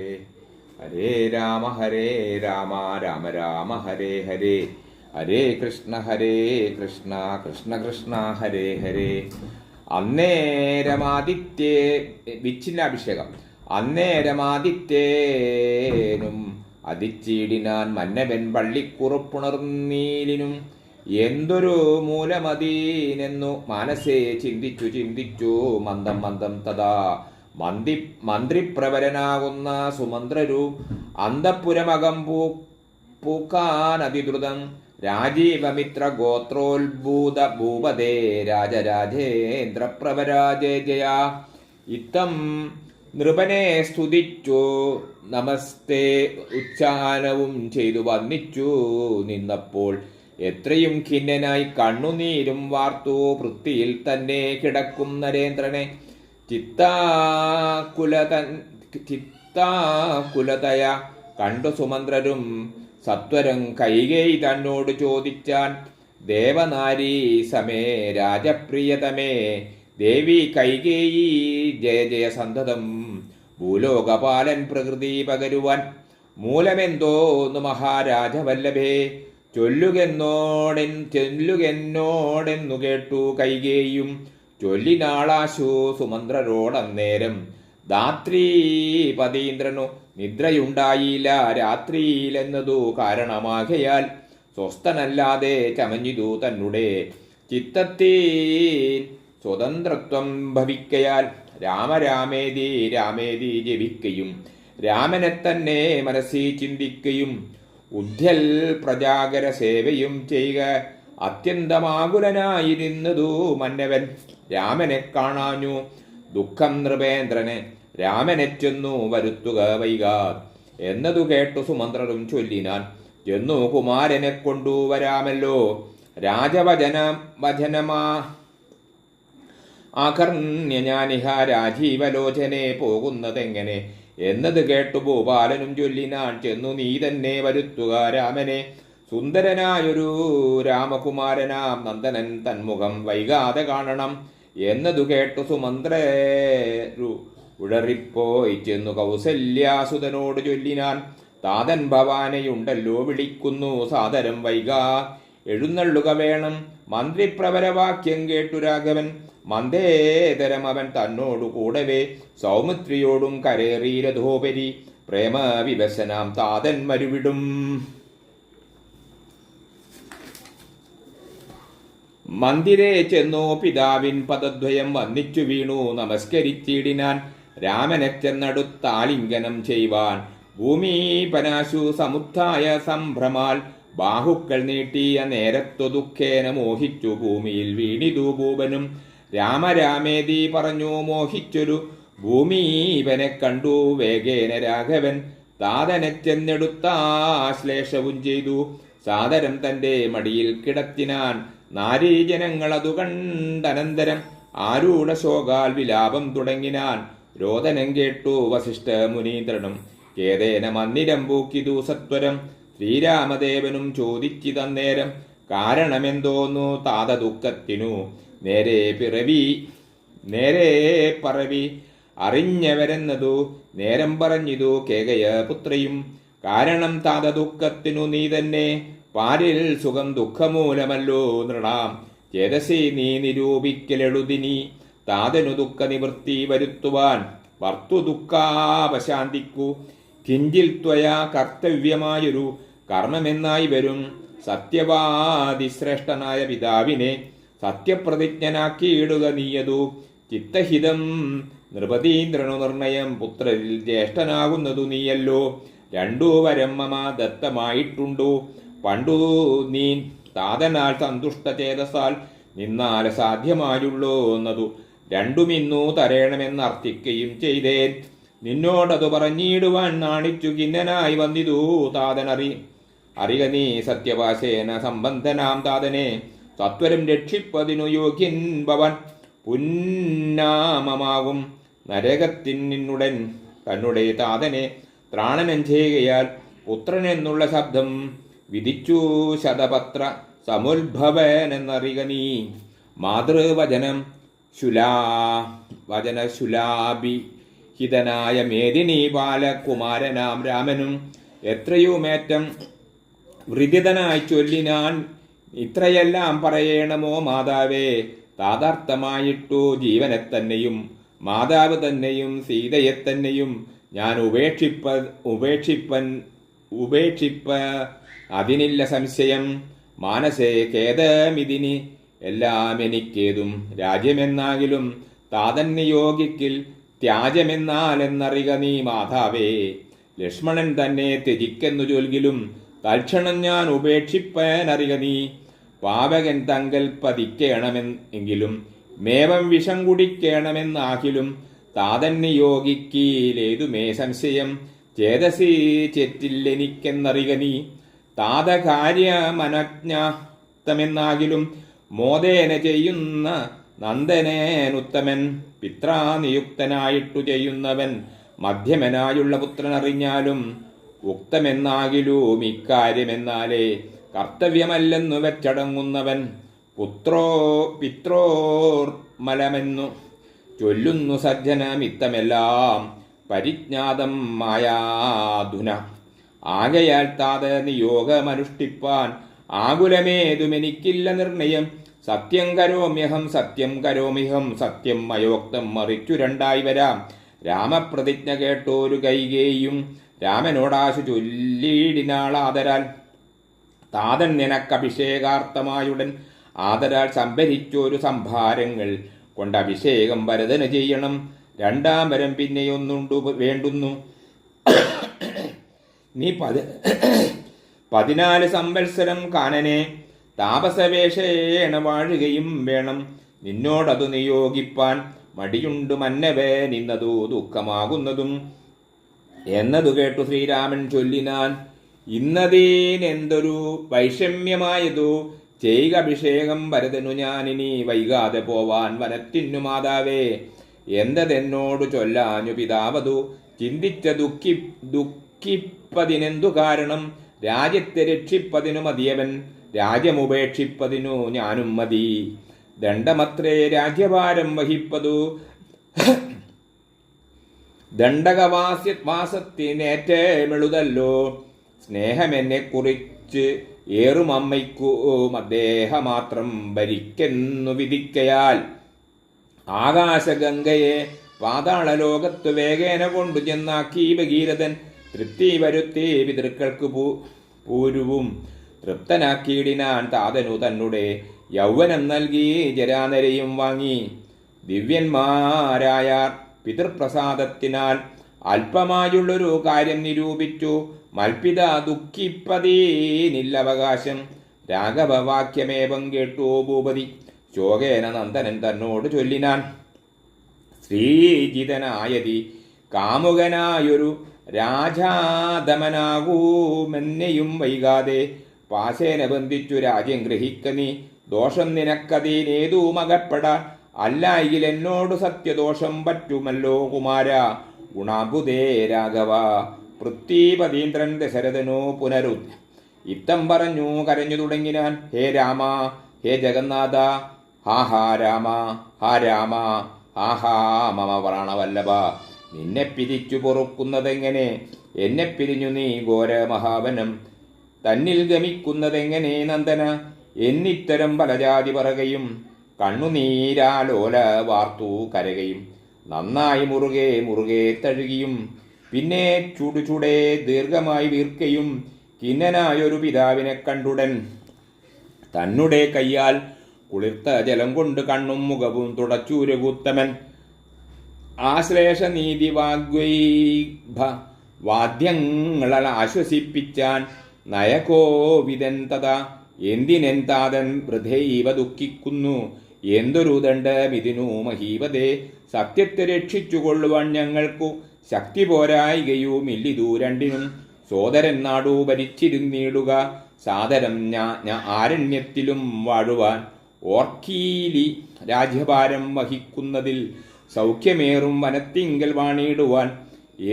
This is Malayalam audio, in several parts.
ഹരേ ഹരേ രാമ രാമ രാമ ഹരേ ഹരേ ഹരേ കൃഷ്ണ കൃഷ്ണ കൃഷ്ണ ഹരേ ഹരേ. അന്നേരമാദിത്യേ വിച്ഛിന്നാഭിഷേകം. അന്നേരമാദിത്യേനും അതിച്ചീടിനാൻ മന്നവൻ പള്ളിക്കുറുപ്പുണർന്നീലിനും എന്തൊരു മൂലമതീനെന്നു മനസ്സേ ചിന്തിച്ചു മന്ദം മന്ദം തഥാ മന്ത്രിപ്രവരനാകുന്ന സുമന്ത്രരു അന്തഃപുരമകം പൂക്കാനതിദ്രുതം രാജീവമിത്ര ഗോത്രോത്ഭൂത ഭൂപതേ രാജരാജേന്ദ്ര പ്രവരാജയ. ഇത്തം നൃപനെ സ്തുതിച്ചു നമസ്തേ ഉച്ചാനവും ചെയ്തു വന്നിച്ചു നിന്നപ്പോൾ എത്രയും ഖിന്നനായി കണ്ണുനീരും വാർത്തു പൃഥ്വിയിൽ തന്നെ കിടക്കും നരേന്ദ്രനെ ചിത്താകുലതയ കണ്ടു സുമന്ത്രരും സത്വരം കൈകേയി തന്നോട് ചോദിച്ചാൻ, ദേവനാരീ സമേ രാജപ്രിയതമേ ദേവി കൈകേയി ജയ ജയ സന്തതം ഭൂലോകപാലൻ പ്രകൃതി പകരുവാൻ മൂലമെന്തോന്നു മഹാരാജവല്ലഭേ ചൊല്ലുകെന്നോടെന്നു കേട്ടു കൈകേയും ചൊല്ലിനാളാശു സുമന്ത്രരോടന്നേരം. ധാത്രീപതീന്ദ്രനു നിദ്രയുണ്ടായില്ല രാത്രിയിലെന്നതു കാരണമാകയാൽ സ്വസ്ഥനല്ലാതെ ചമഞ്ഞിതു തന്നെ ചിത്തത്തിൽ സ്വതന്ത്രത്വം ഭവിക്കയാൽ രാമേതി ജപിക്കയും രാമനെ തന്നെ മനസ്സിൽ ചിന്തിക്കുകയും ഉദ്ധ്യൽ പ്രജാകര സേവയും ചെയ്യുക. അത്യന്തമാകുലനായിരുന്നതു മന്നവൻ രാമനെ കാണാഞ്ഞു ദുഃഖം നൃപേന്ദ്രനെ രാമനെ ചെന്നു വരുത്തുക വൈകാ എന്നതു കേട്ടു സുമന്ത്രരും ചൊല്ലിനാൻ, ചെന്നു കുമാരനെ കൊണ്ടുവരാമല്ലോ രാജവചനമാ ആകർണ്യ ഞാനിഹ രാജീവലോചനെ പോകുന്നതെങ്ങനെ എന്നത് കേട്ടു ഭൂപാലനും ചൊല്ലിനാൻ, ചെന്നു നീ തന്നെ വരുത്തുക രാമനെ സുന്ദരനായൊരു രാമകുമാരനാം നന്ദനൻ തന്മുഖം വൈകാതെ കാണണം എന്നതു കേട്ടു സുമന്ത്രരു ഉടറിപ്പോയി ചെന്നു കൗസല്യാസുതനോട് ചൊല്ലിനാൻ, താതൻ ഭവാനയുണ്ടല്ലോ വിളിക്കുന്നു സാദരം വൈകാ എഴുന്നള്ളുക വേണം. മന്ത്രിപ്രവരവാക്യം കേട്ടു രാഘവൻ മന്ദേതരം അവൻ തന്നോടു കൂടവേ സൗമിത്രിയോടും കരേറിരഥോപരി പ്രേമ വിവശനാം താതൻ മരുവിടും. മന്ദിരേ ചെന്നോ പിതാവിൻ പദദ്വയം വന്നിച്ചു വീണു നമസ്കരിച്ചിടിനാൻ. രാമനെ ചെന്നടുത്താലിംഗനം ചെയ്യുവാൻ ഭൂമിപനാശു സമുത്ഥായ സംഭ്രമാൽ ബാഹുക്കൾ നീട്ടിയ നേരത്തു ദുഃഖേന മോഹിച്ചു ഭൂമിയിൽ വീണിതു ഭൂപനും. രാമേതി പറഞ്ഞു മോഹിച്ചൊരു ഭൂമീപനെ കണ്ടു വേഗേന രാഘവൻ താതനെ ചെന്നെടുത്താശ്ലേഷവും ചെയ്തു സാദരം തന്റെ മടിയിൽ കിടത്തിനാൻ. നാരീജനങ്ങളതു കണ്ടനന്തരം ആരൂഢ ശോകാൽ വിലാപം തുടങ്ങിനാൻ. രോദനം കേട്ടു വസിഷ്ഠ മുനീന്ദ്രനും കേതേന മന്ദിരം പൂക്കിതു സത്വരം. ശ്രീരാമദേവനും ചോദിച്ചിതന്നേരം കാരണമെന്തോന്നു താത ദുഃഖത്തിനു നേരെ പറവി അറിഞ്ഞവരെന്നതു നേരം പറഞ്ഞിതു കേകയ പുത്രയും. കാരണം താത ദുഃഖത്തിനു നീ തന്നെ പാരിൽ സുഖം ദുഃഖമൂലമല്ലോ നൃണാം ചേതസി നീ നിരൂപിക്കലെഴുതിനി താതനു ദുഃഖ നിവൃത്തി വരുത്തുവാൻ വർത്തുദുഃഖാപശാന്തിക്കു കിഞ്ചിൽ ത്വയാ കർത്തവ്യമായൊരു കർമ്മമെന്നായി വരും. സത്യവാദിശ്രേഷ്ഠനായ പിതാവിനെ സത്യപ്രതിജ്ഞനാക്കിയിടുക നീയതു ചിത്തഹിതം നൃപതീന്ദ്രനു നിർണയം പുത്രരിൽ ജ്യേഷ്ഠനാകുന്നതു നീയല്ലോ. രണ്ടു വരം മമ ദത്തമായിട്ടുണ്ടു പണ്ടു നീ താതനാൽ സന്തുഷ്ടചേതസാൽ നിന്നാൽ സാധ്യമായുള്ളൂ എന്നതു രണ്ടുമിന്നു തരേണമെന്നർത്ഥിക്കുകയും ചെയ്തേൻ. നിന്നോടതു പറഞ്ഞിടുവാൻ നാണിച്ചു കിന്നനായി വന്നിതു താതനറി അറിക നീ സത്യവാസേന സംബന്ധനാം താതനെ സത്വരം രക്ഷിപ്പതിനു യോഗ്യൻ ഭവൻ. പുന്നാമമാകും നരകത്തിൻ നിന്നുടൻ തന്നുടെ താതനെ ത്രാണനം ചെയ്യുകയാൽ പുത്രനെന്നുള്ള ശബ്ദം വിധിച്ചു ശതപത്ര സമുദ്ഭവനെന്നറിക നീ. മാതൃവചനം ശുലാബി ഹിതനായ മേദിനി ബാലകുമാരനാം രാമനും എത്രയുമേറ്റം വൃതിതനായി ചൊല്ലിനാൻ, ഇത്രയെല്ലാം പറയണമോ മാതാവേ? താതാർത്ഥമായിട്ടു ജീവനെ തന്നെയും മാതാവ് തന്നെയും സീതയെ തന്നെയും ഞാൻ ഉപേക്ഷിപ്പ അതിനില്ല സംശയം. മാനസേ ഖേദമിതിനി എല്ലാം എനിക്കേതും രാജ്യമെന്നാകിലും താതന്നിയോഗിക്കിൽ ത്യാജമെന്നാലെന്നറിക നീ മാതാവേ. ലക്ഷ്മണൻ തന്നെ ത്യജിക്കെന്നു ചൊൽകിലും തൽക്ഷണം ഞാൻ ഉപേക്ഷിപ്പനറിക നീ. പാവകൻ തങ്കൽ പതിക്കേണമെങ്കിലും മേവം വിഷം കുടിക്കണമെന്നാകിലും താതന്നിയോഗിക്കീലേതുമേ സംശയം. ചേതസി ചെറ്റില്ലെനിക്കെന്നറിക നീ. താതകാര്യമനജ്ഞാത്തമെന്നാകിലും മോദേന ചെയ്യുന്ന നന്ദനേനുത്തമൻ. പിത്രാനിയുക്തനായിട്ടു ചെയ്യുന്നവൻ മധ്യമനായുള്ള പുത്രനറിഞ്ഞാലും ഉക്തമെന്നാകിലും ഇക്കാര്യമെന്നാലേ കർത്തവ്യമല്ലെന്നു വെച്ചടങ്ങുന്നവൻ. പിത്രോർമലമെന്നു ചൊല്ലുന്നു സജ്ജനമിത്തമെല്ലാം പരിജ്ഞാതം മായാധുന. ആകയാൽ താത നിയോഗമനുഷ്ഠിപ്പാൻ ആകുലമേതുമെനിക്കില്ല നിർണയം. സത്യം കരോമ്യഹം സത്യം കരോമിഹം സത്യം മയോക്തം മറിച്ചു രണ്ടായി വരാം. രാമപ്രതിജ്ഞ കേട്ടോരു കൈകേയും രാമനോടാശു ചൊല്ലിയിടിനാളാദരാൽ. താതൻ നിനക്കഭിഷേകാർത്ഥമായുടൻ ആദരാൽ സംഭരിച്ചോരു സംഭാരങ്ങൾ കൊണ്ട് അഭിഷേകം ഭരതന് ചെയ്യണം. രണ്ടാം വരം പിന്നെയൊന്നുണ്ടു വേണ്ടുന്നു. നീ 14 സംവത്സരം കാനനെ താപസവേഷേണ വാഴുകയും വേണം. നിന്നോടതു നിയോഗിപ്പാൻ മടിയുണ്ടു മന്നവേ നിന്നതു ദുഃഖമാകുന്നതും എന്നതു കേട്ടു ശ്രീരാമൻ ചൊല്ലിനാൻ. ഇന്നതീനെന്തൊരു വൈഷമ്യമായതു ചെയ്യുക അഭിഷേകം ഭരതനു ഞാനിനി വൈകാതെ പോവാൻ വനത്തിനു മാതാവേ. എന്തതെന്നോടു ചൊല്ലാഞ്ഞു പിതാവതു ചിന്തിച്ച ദുഃഖിപ്പതിനെന്തു കാരണം. രാജ്യത്തെ രക്ഷിപ്പതിനു മതിയവൻ രാജ്യമുപേക്ഷിപ്പതിനു ഞാനും മതി. ദണ്ഡമത്രേ രാജ്യഭാരം വഹിപ്പതു ദണ്ഡകവാസത്തിനേറ്റമെളുതല്ലോ. സ്നേഹമെന്നെ കുറിച്ച് ഏറും അമ്മയ്ക്കും അദ്ദേഹമാത്രം ഭരിക്കെന്നു വിധിക്കയാൽ ആകാശഗംഗയെ പാതാളലോകത്തു വേഗേന കൊണ്ടു ചെന്നാക്കി ഭഗീരഥൻ. തൃപ്തി വരുത്തി പിതൃക്കൾക്ക് പൂരുവും തൃപ്തനാക്കിയിടിനാൻ. താതനു തന്നെ യൗവനം നൽകി ജരാനരയും വാങ്ങി. ദിവ്യന്മാരായ പിതൃപ്രസാദത്തിനാൽ അല്പമായുള്ളൊരു കാര്യം നിരൂപിച്ചു. മൽപിത ദുഃഖിപ്പതീനില്ലവകാശം. രാഘവവാക്യമേവം കേട്ടു ഭൂപതി ശോകേന നന്ദനൻ തന്നോട് ചൊല്ലിനാൻ. ശ്രീജിതനായതി കാമുകനായൊരു രാജാധമനാകൂമെന്നെയും വൈകാതെ പാശേന ബന്ധിച്ചു രാജ്യം ഗ്രഹിക്ക നീ. ദോഷം നിനക്കതീനേതുമകപ്പെടാൻ അല്ലായിൽ എന്നോട് സത്യദോഷം പറ്റുമല്ലോ കുമാര. ഗുണാബുദേ രാഘവ പൃഥ്വീപതീന്ദ്രൻ ദശരഥനോ പുനരുദ്ധ ഇത്തം പറഞ്ഞു കരഞ്ഞു തുടങ്ങിനാൻ. ഹേ രാമ, ഹേ ജഗന്നാഥ, ഹാ രാമ, ഹാ രാമ, ഹാ മമ പ്രാണവല്ലഭ. നിന്നെ പിരിച്ചു പൊറുക്കുന്നതെങ്ങനെ? എന്നെ പിരിഞ്ഞു നീ ഘോരമഹാവനം തന്നിൽ ഗമിക്കുന്നതെങ്ങനെ നന്ദന? എന്നിത്തരം പലജാതി പറകയും കണ്ണുനീരാലോല വാർത്തു കരകയും നന്നായി മുറുകെ മുറുകെ തഴുകിയും പിന്നെ ചുടുചുടേ ദീർഘമായി വീർക്കയും കിന്നനായൊരു പിതാവിനെ കണ്ടുടൻ തന്നുടെ കയ്യാൽ കുളിർത്ത ജലം കൊണ്ട് കണ്ണും മുഖവും തുടച്ചു രഘുത്തമൻ. ആശ്ലേഷ നീതി വാദ്യങ്ങളാൽ ആശ്വസിപ്പിച്ചാൻ നയകോവിതൻ തഥാ. എന്തിനെൻ താതൻ വൃഥൈവ ദുഃഖിക്കുന്നു, എന്തൊരു ദണ്ഡമിതിനു മഹീപതേ. സത്യത്തെ രക്ഷിച്ചുകൊള്ളുവാൻ ഞങ്ങൾക്കു ശക്തി പോരായികയുമില്ലിതു രണ്ടിനും. സോദരൻ നാടു ഭരിച്ചിരുന്നിടുക സാദരം ആരണ്യത്തിലും വാഴുവാൻ. ഓർക്കീലി രാജ്യഭാരം വഹിക്കുന്നതിൽ സൗഖ്യമേറും വനത്തിങ്കൽ വാണിടുവാൻ.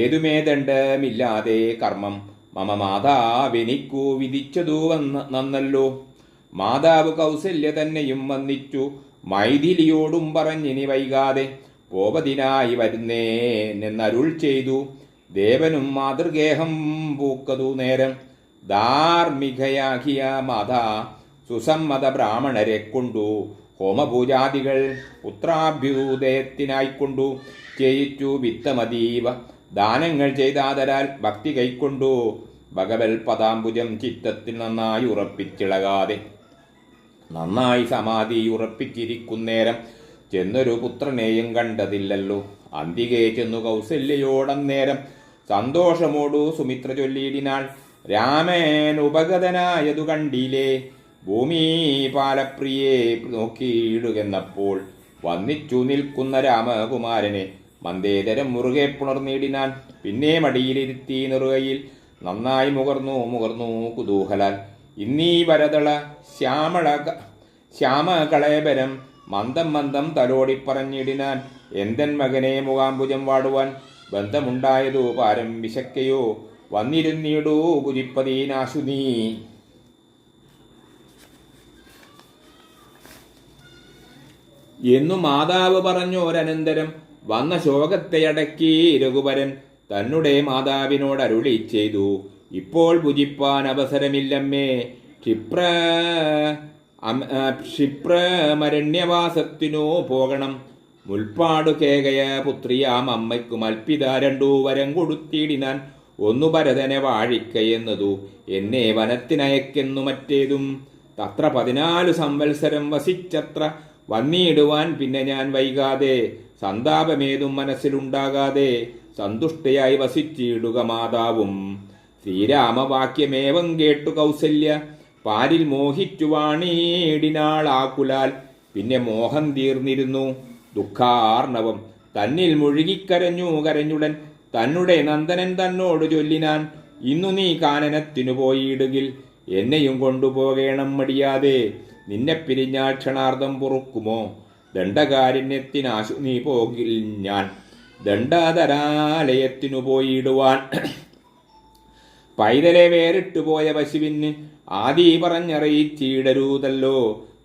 ഏതുമേ ദണ്ഡമില്ലാതെ കർമ്മം മമ മാതാവെനിക്കു വിധിച്ചതു നന്നല്ലോ. മാതാവ് കൗസല്യ തന്നെയും വന്നിച്ചു മൈഥിലിയോടും പറഞ്ഞിനി വൈകാതെ. പോപതിനായി വരുന്നേനെന്നരുൾ ചെയ്തു. ദേവനും മാതൃഗേഹം പൂക്കതു നേരം ധാർമ്മികയാകിയ മാതാ സുസമ്മത ബ്രാഹ്മണരെ കൊണ്ടു ഹോമപൂജാദികൾ പുത്രാഭ്യുദയത്തിനായിക്കൊണ്ടു ചെയ്യിച്ചു. വിത്തമതീവ ദാനങ്ങൾ ചെയ്താതരാൽ ഭക്തി കൈക്കൊണ്ടു ഭഗവൽ പദാംബുജം ചിത്തത്തിൽ നന്നായി ഉറപ്പിച്ചിളകാതെ നന്നായി സമാധി ഉറപ്പിച്ചിരിക്കുന്നേരം ചെന്നൊരു പുത്രനെയും കണ്ടതില്ലല്ലോ. അന്തികെ ചെന്നു കൗസല്യയോടന്നേരം സന്തോഷമോടു സുമിത്ര ചൊല്ലിയിടിനാൾ. രാമൻ ഉപഗതനായതു കണ്ടില്ലേ, ഭൂമി പാലപ്രിയെ നോക്കിയിടുകെന്നപ്പോൾ വന്നിച്ചു നിൽക്കുന്ന രാമകുമാരനെ മന്ദേതരം മുറുകെ പുണർന്നിടിനാൻ. പിന്നെ മടിയിലിരുത്തി നെറുകയിൽ നന്നായി മുകർന്നു കുതൂഹലാൽ. ഇന്നീ വരതള ശ്യാമകളേബരം മന്ദം തലോടി പറഞ്ഞിടിനാൻ. എന്തൻ മകനെ മുഖാംബുജം വാടുവാൻ ബന്ധമുണ്ടായതു പാരം വിശക്കയോ, വന്നിരുന്നീടൂ പുരിപ്പതീനാശു നീ. എന്നു മാതാവ് പറഞ്ഞോരനന്തരം വന്ന ശോകത്തെ അടക്കി രഘുവരൻ തന്നെ മാതാവിനോട് അരുളി ചെയ്തു. ഇപ്പോൾ ഭുജിപ്പാൻ അവസരമില്ലമ്മേ, ക്ഷിപ്രമരണ്യവാസത്തിനു പോകണം. മുൽപ്പാടു കേകയ പുത്രിയാം അമ്മയ്ക്കു മൽപ്പിത 2 വരം കൊടുത്തിടിനാൻ. ഒന്നു ഭരതനെ വാഴിക്കയെന്നതു എന്നെ വനത്തിനയക്കെന്നു മറ്റേതും. തത്ര 14 സംവത്സരം വസിച്ചത്ര വന്നിടുവാൻ പിന്നെ ഞാൻ വൈകാതെ സന്താപമേതും മനസ്സിലുണ്ടാകാതെ സന്തുഷ്ടയായി വസിച്ചിടുക മാതാവും. ശ്രീരാമവാക്യമേവം കേട്ടു കൗസല്യ പാരിൽ മോഹിച്ചു വാണിയിടിനാളാകുലാൽ. പിന്നെ മോഹം തീർന്നിരുന്നു ദുഃഖാർണവം തന്നിൽ മുഴുകിക്കരഞ്ഞുടൻ തന്നെ നന്ദനൻ തന്നോട് ചൊല്ലിനാൻ. ഇന്നു നീ കാനനത്തിനു പോയിടുകിൽ എന്നെയും കൊണ്ടുപോകേണം മടിയാതെ. നിന്നെ പിരിഞ്ഞാൽ ക്ഷണാർദ്ധം പൊറുക്കുമോ, ദണ്ഡകാരണ്യത്തിനാശു നീ പോകിൽ ഞാൻ ദണ്ഡാധരാലയത്തിനു പോയിടുവാൻ. പൈതലെ വേറിട്ടു പോയ പശുവിന് ആദി പറഞ്ഞറിയിച്ചിടരുതല്ലോ.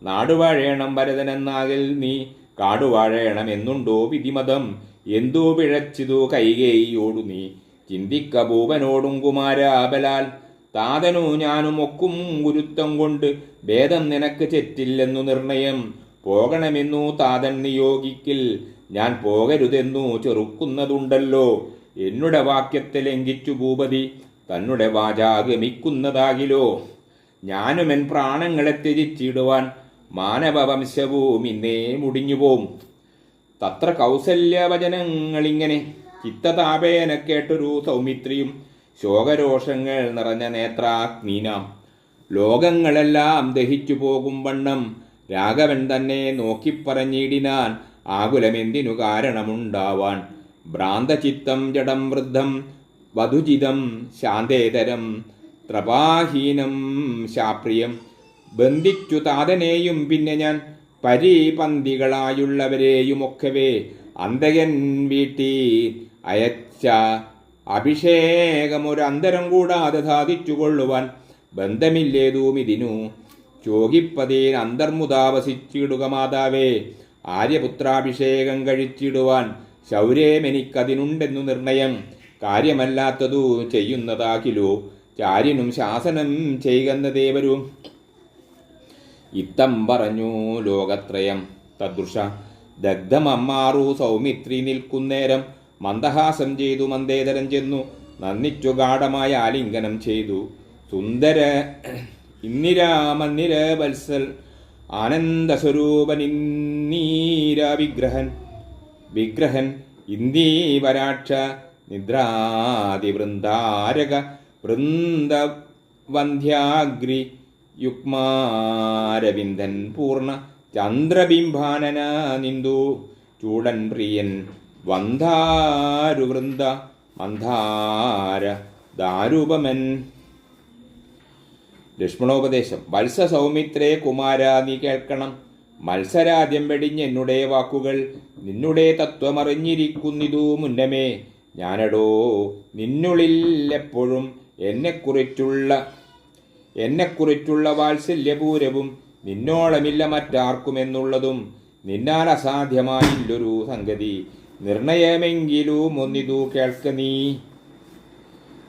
നാടുവാഴേണം ഭരതനെന്നാകിൽ നീ കാടുവാഴേണമെന്നുണ്ടോ വിധിമതം. എന്തോ പിഴച്ചിതു കൈകേയിയോടു നീ ചിന്തിക്ക ഭൂപനോടും കുമാരാബലാൽ. താതനു ഞാനും ഒക്കും ഗുരുത്വം കൊണ്ട് ഭേദം നിനക്ക് ചെറ്റില്ലെന്നു നിർണയം. പോകണമെന്നു താതൻ നിയോഗിക്കിൽ ഞാൻ പോകരുതെന്നു ചെറുക്കുന്നതുണ്ടല്ലോ. എന്നുടെ വാക്യത്തെ ലംഘിച്ചു ഭൂപതി തന്നെ വാചാഗമിക്കുന്നതാകിലോ. ഞാനുമെൻ പ്രാണങ്ങളെ ത്യജിച്ചിടുവാൻ മാനവവംശവും ഇന്നേ മുടിഞ്ഞുപോം. തത്ര കൗസല്യവചനങ്ങളിങ്ങനെ ചിത്തതാപേന കേട്ടൊരു സൗമിത്രിയും ശോകരോഷങ്ങൾ നിറഞ്ഞ നേത്രാഗ്നീനാം. ലോകങ്ങളെല്ലാം ദഹിച്ചു പോകും വണ്ണം രാഘവൻ തന്നെ നോക്കിപ്പറഞ്ഞിടിനാൻ. ആകുലമെന്തിനു കാരണമുണ്ടാവാൻ. ഭ്രാന്തചിത്തം ജഡം വൃദ്ധം വധുജിതം ശാന്തേതരം ത്രപാഹീനം ശാപ്രിയം. ബന്ധിച്ചു താതനെയും പിന്നെ ഞാൻ പരിപന്തികളായുള്ളവരെയുമൊക്കവേ അന്തകൻ വീട്ടി അയച്ച അഭിഷേകമൊരന്തരം കൂടാതെ സാധിച്ചുകൊള്ളുവാൻ. ബന്ധമില്ലേതുമിതിനു ചോകിപ്പതേൻ അന്തർമുദാവസിച്ചിടുക മാതാവേ. ആര്യപുത്രാഭിഷേകം കഴിച്ചിടുവാൻ ശൗര്യമെനിക്കതിനുണ്ടെന്നു നിർണയം. കാര്യമല്ലാത്തതു ചെയ്യുന്നതാകിലോ ചാര്യനും ശാസനം ചെയ്യുന്ന ദേവരും. ഇത്തം പറഞ്ഞു ലോകത്രയം തദൃശ ദഗ്ധമമ്മാറു സൗമിത്രി നിൽക്കുന്നേരം. മന്ദഹാസം ചെയ്തു മന്ദേതരം ചെന്നു നന്ദിച്ചു ഗാഠമായ ആലിംഗനം ചെയ്തു. സുന്ദര ഇന്ദിരാമന്ദിര വത്സൽ ആനന്ദസ്വരൂപനിന്നീര വിഗ്രഹൻ ഇന്ദീവരാക്ഷ നിദ്രാതിവൃന്ദാരക വൃന്ദവന്ധ്യാഗ്രി യുഗ്മാരവിന്ദൻ പൂർണ്ണ ചന്ദ്രബിംബാനന നിന്ദു ചൂടൻ പ്രിയൻ വന്ധാരുവൃന്ദ മന്ധാര ദാരൂപമൻ. ലക്ഷ്മണോപദേശം. വത്സ സൗമിത്രേ കുമാര നീ കേൾക്കണം. മത്സരാദ്യം വെടിഞ്ഞെന്നുടെ വാക്കുകൾ നിന്നുടെ തത്വമറിഞ്ഞിരിക്കുന്നിതു മുന്നമേ. ഞാനടോ നിന്നുള്ളിൽ എപ്പോഴും എന്നെക്കുറിച്ചുള്ള വാത്സല്യപൂരവും നിന്നോളമില്ല മറ്റാർക്കുമെന്നുള്ളതും നിന്നാൽ അസാധ്യമായില്ലൊരു സംഗതി, നിർണയമെങ്കിലും ഒന്നിതു കേൾക്ക നീ.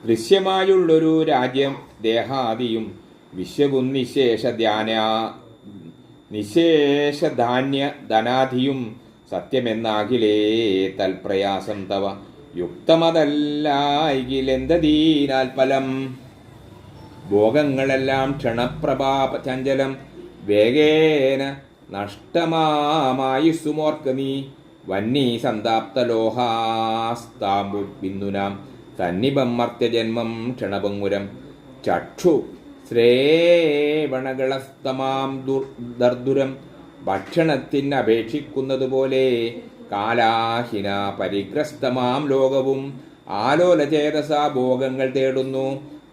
ദൃശ്യമായുള്ളൊരു രാജ്യം ദേഹാദിയും വിശ്വവും നിശേഷധാന്യ ധനാധിയും സത്യമെന്നാകിലേ തൽപ്രയാസം തവ യുക്തമതല്ലായിലെന്തീനാൽ ഫലം. ഭോഗങ്ങളെല്ലാം ക്ഷണപ്രഭാപ ചഞ്ചലം വേഗേന നഷ്ടമായുസ്സുമോർക്ക നീ. വന്നി സന്താപ്തലോഹാസ്താംബു ബിന്ദുനാം സന്നിഭം മർത്യജന്മം ക്ഷണഭംഗുരം. ചക്ഷു ശ്രേവണകളസ്തമാം ദർദുരം ഭക്ഷണത്തിനപേക്ഷിക്കുന്നതുപോലെ കാലാഹിന പരിഗ്രസ്തമാം ലോകവും ആലോലചേതസ ഭോഗങ്ങൾ തേടുന്നു.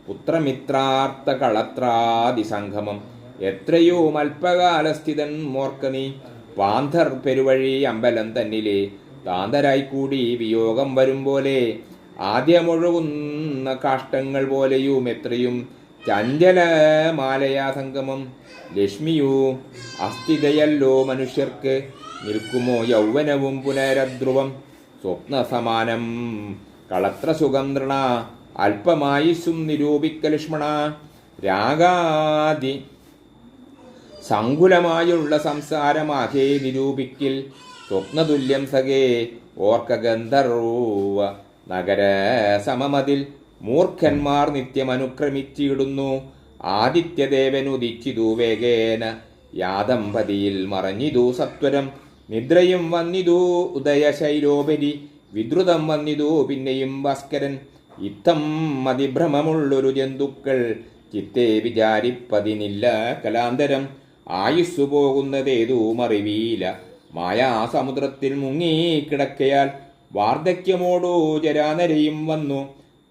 പുത്രമിത്രാർത്ഥ കളത്രാദിസംഗമം എത്രയോ അല്പകാലസ്ഥിതൻ മോർക്ക നീ. പാന്തർ പെരുവഴി അമ്പലം തന്നിലെ താന്തരായിക്കൂടി വിയോഗം വരും പോലെ ആദ്യമൊഴുകുന്ന കാഷ്ടങ്ങൾ പോലെയും എത്രയും ചഞ്ചലമാലയാ സംഗമം. ലക്ഷ്മിയു അസ്ഥിതയല്ലോ മനുഷ്യർക്ക്, നിൽക്കുമോ യൗവനവും പുനരധ്രുവം. സ്വപ്നസമാനം കളത്ര സുഗന്ധൃണ അല്പമായുസ്സും നിരൂപിക്ക ലക്ഷ്മണ. രാഗാദി സങ്കുലമായുള്ള സംസാരമാകെ നിരൂപിക്കിൽ സ്വപ്നതുല്യം സഖേ ഓർക്ക ഗന്ധർവ നഗര സമമതിൽ. മൂർഖന്മാർ നിത്യമനുക്രമിച്ചിടുന്നു, ആദിത്യദേവനുദിച്ചിതു വേഗേന. യാദമ്പതിയിൽ മറഞ്ഞിതു സത്വരം, നിദ്രയും വന്നിതു ഉദയശൈലോപരി. വിദ്രുതം വന്നിതു പിന്നെയും ഭാസ്കരൻ. ഇത്തം മതിഭ്രമമുള്ളൊരു ജന്തുക്കൾ ചിത്തെ വിചാരിപ്പതിനില്ല കലാന്തരം. ആയുസ്സു പോകുന്നതേതും അറിവീല, മായാസമുദ്രത്തിൽ മുങ്ങിക്കിടക്കയാൽ. വാർദ്ധക്യമോടു ജരാനരയും വന്നു,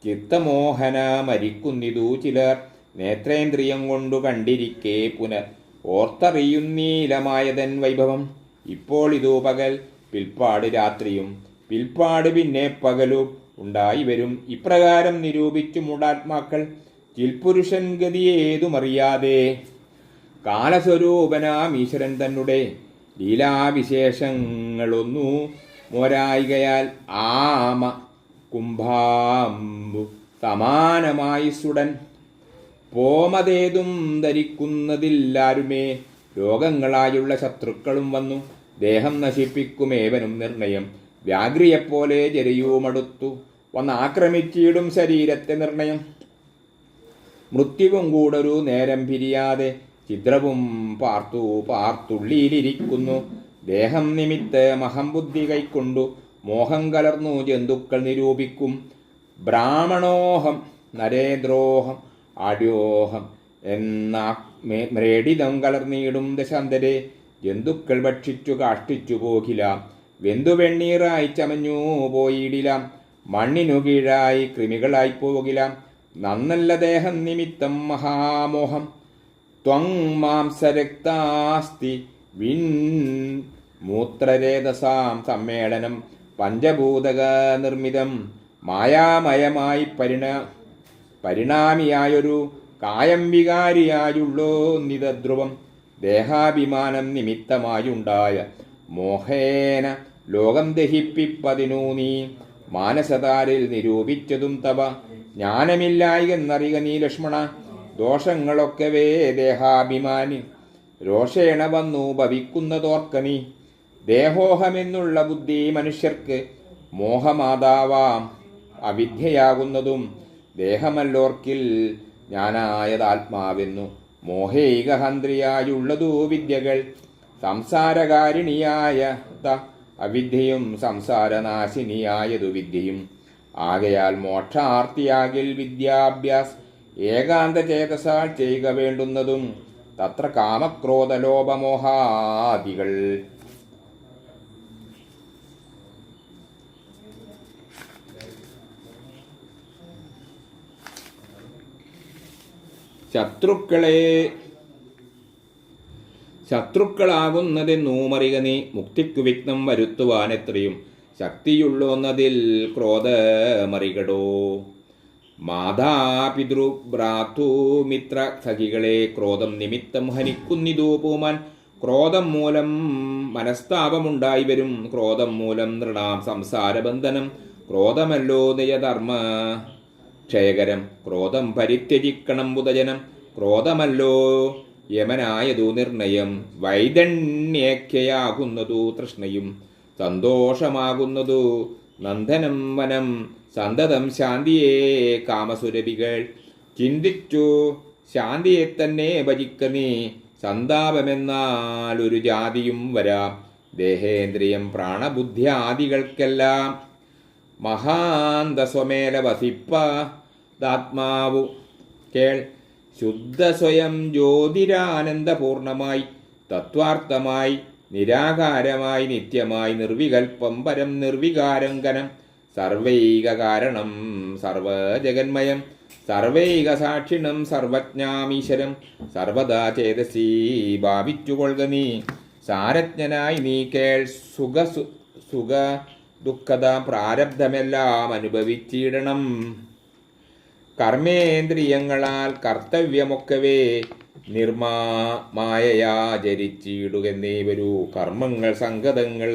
ചിത്തമോഹന മരിക്കുന്നിതു ചിലർ. നേത്രേന്ദ്രിയം കൊണ്ടു കണ്ടിരിക്കെ പുനർ ഓർത്തറിയുന്നീലമായതൻ വൈഭവം. ഇപ്പോൾ ഇതു പകൽ, പിൽപ്പാട് രാത്രിയും, പിൽപ്പാട് പിന്നെ പകലും ഉണ്ടായി വരും. ഇപ്രകാരം നിരൂപിച്ചു മൂഢാത്മാക്കൾ ചിൽപുരുഷൻ ഗതിയേതുമറിയാതെ. കാലസ്വരൂപനാം ഈശ്വരൻ തന്നെ ലീലാവിശേഷങ്ങളൊന്നു മോരായികയാൽ ആമ കുംഭാംബു സമാനമായി സുടൻ. പോമതേതും ധരിക്കുന്നതില്ലാരുമേ, രോഗങ്ങളായുള്ള ശത്രുക്കളും വന്നു. ദേഹം നശിപ്പിക്കുമേവനും നിർണയം, വ്യാഘ്രിയെപ്പോലെ ജരയുമടുത്തു വന്നാക്രമിച്ചിടും ശരീരത്തെ നിർണയം. മൃത്യുവും കൂടൊരു നേരം പിരിയാതെ ചിദ്രവും പാർത്തുള്ളിയിലിരിക്കുന്നു. ദേഹം നിമിത്തമഹംബുദ്ധി കൈക്കൊണ്ടു മോഹം കലർന്നു ജന്തുക്കൾ നിരൂപിക്കും. ബ്രാഹ്മണോഹം നരേന്ദ്രോഹം ആഢ്യോഹം എന്ന മ്രേഡിതം കലർന്നിടും ദശാന്തരെ. ജന്തുക്കൾ ഭക്ഷിച്ചു കാഷ്ടിച്ചു പോകില, വെന്തുവെണ്ണീറായി ചമഞ്ഞു പോയിടിലാം. മണ്ണിനു കീഴായി കൃമികളായി പോകില, നന്നല്ല ദേഹം നിമിത്തം മഹാമോഹം. ത്വം മാംസരക്താസ്തി വിൻ മൂത്രരേതസാം സമ്മേളനം. പഞ്ചഭൂതക നിർമ്മിതം മായാമയമായി പരിണാമിയായൊരു കായം വികാരിയായുള്ളോ നിതധ്രുവം. ദേഹാഭിമാനം നിമിത്തമായുണ്ടായ മോഹേന ലോകം ദഹിപ്പിപ്പതിനു നീ. മാനസതാരിൽ നിരൂപിച്ചതും തവ ജ്ഞാനമില്ലായെന്നറിക നീ ലക്ഷ്മണ. ദോഷങ്ങളൊക്കവേ ദേഹാഭിമാനി രോഷേണ വന്നു ഭവിക്കുന്നതോർക്ക നീ. ദേഹോഹമെന്നുള്ള ബുദ്ധി മനുഷ്യർക്ക് മോഹമാതാവാം അവിദ്യയാകുന്നതും. ദേഹമല്ലോർക്കിൽ ജ്ഞാനായതാത്മാവെന്നു മോഹൈകഹന്ത്രിയായുള്ളതു വിദ്യകൾ. സംസാരകാരിണിയായ അവിദ്യയും സംസാരനാശിനിയായതു വിദ്യയും. ആകയാൽ മോക്ഷാർത്ഥിയാകിൽ വിദ്യാഭ്യാസ് ഏകാന്ത ചേതസാൽ ചെയ്യുക വേണ്ടുന്നതും. തത്ര കാമക്രോധലോപമോഹാദികൾ ശത്രുക്കളാകുന്നതെന്നൂമറിക നീ. മുക്തിക്കു വിഘ്നം വരുത്തുവാൻ എത്രയും ശക്തിയുള്ളോന്നതിൽ ക്രോധമറികടോ. മാതാപിതൃ ഭ്രാതൃമിത്ര സഖികളെ ക്രോധം നിമിത്തം ഹനിക്കുന്നിതു പൂമാൻ. ക്രോധം മൂലം മനസ്താപമുണ്ടായി വരും. ക്രോധം മൂലം നൃണാം സംസാരബന്ധനം. ക്രോധമല്ലോ നിയധർമ്മ ക്ഷയകരം. ക്രോധം പരിത്യജിക്കണം ബുധജനം. ക്രോധമല്ലോ യമനായതു നിർണയം. വൈദണ്യേഖ്യയാകുന്നതു തൃഷ്ണയും സന്തോഷമാകുന്നതു നന്ദനം വനം. സന്തതം ശാന്തിയെ കാമസുരഭികൾ. ചിന്തിച്ചു ശാന്തിയെ തന്നെ ഭജിക്ക നീ. സന്താപമെന്നാൽ ഒരു ജാതിയും വരാം. ദേഹേന്ദ്രിയം പ്രാണബുദ്ധ്യാദികൾക്കെല്ലാം മഹാന്തസ്വമേല വസിപ്പാത്മാവു കേൾ. ശുദ്ധ സ്വയം ജ്യോതിരാനന്ദപൂർണമായി തത്വാർത്ഥമായി നിരാകാരമായി നിത്യമായി നിർവികൽപ്പം പരം നിർവികാരം ഘനം. സർവൈക കാരണം സർവജഗന്മയം. സർവൈക സാക്ഷിണം സർവജ്ഞാമീശ്വരം. സർവദാ ചേതസി ഭാവിച്ചുകൊള്ളുക നീ. സാരജ്ഞനായി നീ കേൾ. സുഖ ദുഃഖത പ്രാരബ്ധമെല്ലാം അനുഭവിച്ചിടണം. കർമ്മേന്ദ്രിയങ്ങളാൽ കർത്തവ്യമൊക്കവേ നിർമാമായയാചരിച്ചിടുകെന്നേ വരൂ. കർമ്മങ്ങൾ സംഗതങ്ങൾ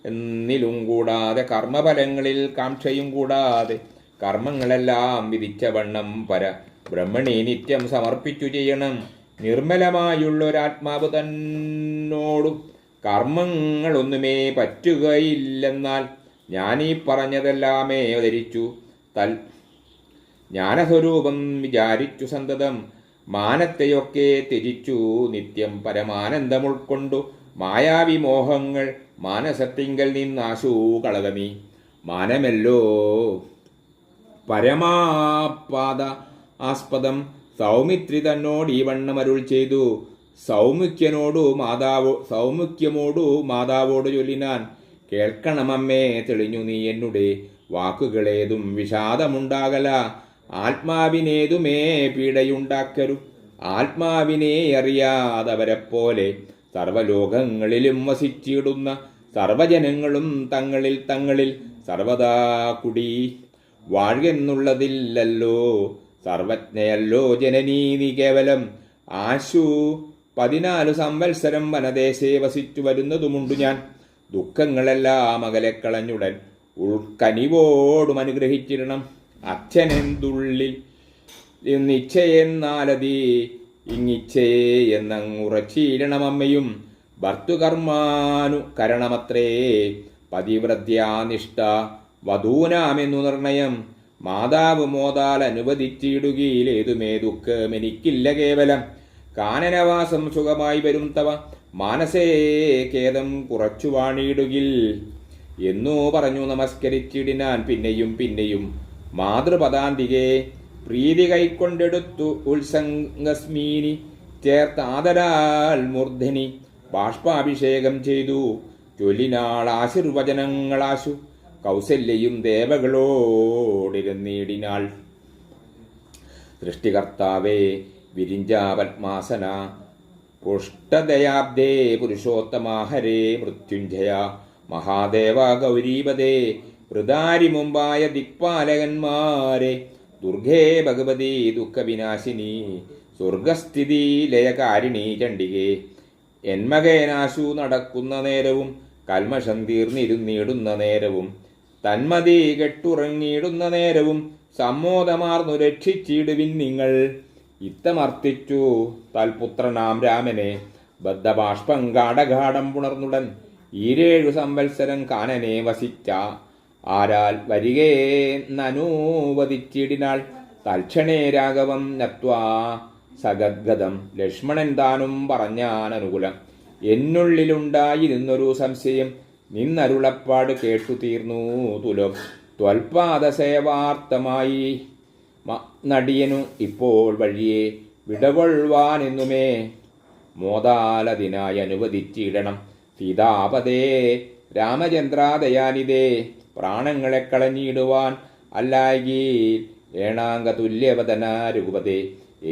എന്നിലും കൂടാതെ കർമ്മഫലങ്ങളിൽ കാംക്ഷയും കൂടാതെ കർമ്മങ്ങളെല്ലാം വിധിച്ച വണ്ണം പര ബ്രഹ്മണി നിത്യം സമർപ്പിച്ചു ചെയ്യണം. നിർമ്മലമായുള്ളൊരാത്മാവ് തന്നോടു കർമ്മങ്ങളൊന്നുമേ പറ്റുകയില്ലെന്നാൽ ഞാനീ പറഞ്ഞതെല്ലാമേ അവതരിച്ചു. ജ്ഞാനസ്വരൂപം വിചാരിച്ചു സന്തതം. മാനത്തെയൊക്കെ ത്യജിച്ചു നിത്യം പരമാനന്ദം ഉൾക്കൊണ്ടു. മായാവിമോഹങ്ങൾ മാനസത്തിങ്കൽ നിന്നാശു കളകമീ. മാനമല്ലോ പരമാപാദ ആസ്പദം. സൗമിത്രി തന്നോട് ഈ വണ്ണം അരുൾ ചെയ്തു. സൗമുഖ്യമോടു മാതാവോട് ചൊല്ലിനാൻ. കേൾക്കണമമ്മേ തെളിഞ്ഞു നീ എന്നുടെ വാക്കുകളേതും വിഷാദമുണ്ടാകല. ആത്മാവിനേതുമേ പീഡയുണ്ടാക്കരു. ആത്മാവിനെ അറിയാതവരെപ്പോലെ സർവലോകങ്ങളിലും വസിച്ചിടുന്ന സർവജനങ്ങളും തങ്ങളിൽ സർവദാ കുടി വാഴുന്നുള്ളതില്ലല്ലോ. സർവജ്ഞയല്ലോ ജനനീ നീ കേവലം. ആശു 14 സംവത്സരം വനദേശേ വസിച്ചു വരുന്നതുമുണ്ടു ഞാൻ. ദുഃഖങ്ങളെല്ലാം അകലെ കളഞ്ഞുടൻ ഉൾക്കനിവോടും അനുഗ്രഹിച്ചിരണം. അച്ഛനെന്തുള്ളിൽ നിശ്ചയെന്നാലതി ഇങ്ങിച്ഛയെ എന്നങ്ങുറച്ചീരണമമ്മയും. ഭർത്തുകർമാനുകരണമത്രേ പതിവ്രത്യാനിഷ്ഠ വധൂനാമെന്നു നിർണയം. മാതാവ് മോതാൽ അനുവദിച്ചിടുകയിലേതുമേ ദുഃഖമെനിക്കില്ല കേവലം. കാനനവാസം സുഖമായി വരും തവ മാനസേ ഖേദം കുറച്ചു വാണിയിടുകിൽ എന്നോ പറഞ്ഞു നമസ്കരിച്ചിടിനാൻ. പിന്നെയും മാതൃപദാന്തികെ പ്രീതി കൈക്കൊണ്ടെടുത്തു ഉത്സംഗസ്മീനി ചേർത്താദരാൽ മൂർധനി ബാഷ്പാഭിഷേകം ചെയ്തു. ചൊല്ലിനാൾ ആശീർവചനങ്ങളാശു. കൗസല്യയും ദേവകളോടിരുന്നിടിനാൾ. സൃഷ്ടികർത്താവേ വിരിഞ്ചാപത്മാസന പുഷ്ടദയാബ്ദേ പുരുഷോത്തമാഹരേ മൃത്യുഞ്ജയ മഹാദേവ ഗൗരീപദേ വൃതാരി മുമ്പായ ദിക്പാലകന്മാരെ ദുർഗേ ഭഗവതി ദുഃഖവിനാശിനി സ്വർഗസ്ഥിതി ലയകാരിണി ചണ്ഡികേ. എന്മകേനാശു നടക്കുന്ന നേരവും കൽമഷം തീർന്നിരുന്നിടുന്ന നേരവും തന്മതി കെട്ടുറങ്ങിയിടുന്ന നേരവും സമ്മോദമാർന്നു രക്ഷിച്ചിടുവിൻ നിങ്ങൾ. ഇത്തമർത്തിച്ചു തൽപുത്രനാം രാമനെ ബദ്ധബാഷ്പം ഗാഠഗാഠം പുണർന്നുടൻ 7 സംവത്സരം കാനനെ വസിച്ച ആരാൽ വരികേന്നനുവദിച്ചിടിനാൾ. തൽക്ഷണേ രാഘവം നത്വാ സഗദ്ഗതം. ലക്ഷ്മണൻ താനും പറഞ്ഞാൻ അനുകൂലം. എന്നുള്ളിലുണ്ടായിരുന്നൊരു സംശയം നിന്നരുളപ്പാട് കേട്ടു തീർന്നു തുലം. ത്വൽപാദസേവാർത്ഥമായി നടിയനു ഇപ്പോൾ വഴിയെ വിടകൊള്ളുവാനെന്നുമേ മോദാലതിനായി അനുവദിച്ചിടണം. സീതാപദേ രാമചന്ദ്രാദയാനിതേ പ്രാണങ്ങളെ കളഞ്ഞിടുവാൻ അല്ലായെങ്കിൽ ഏണാംഗ തുല്യവദന രഘുപതേ.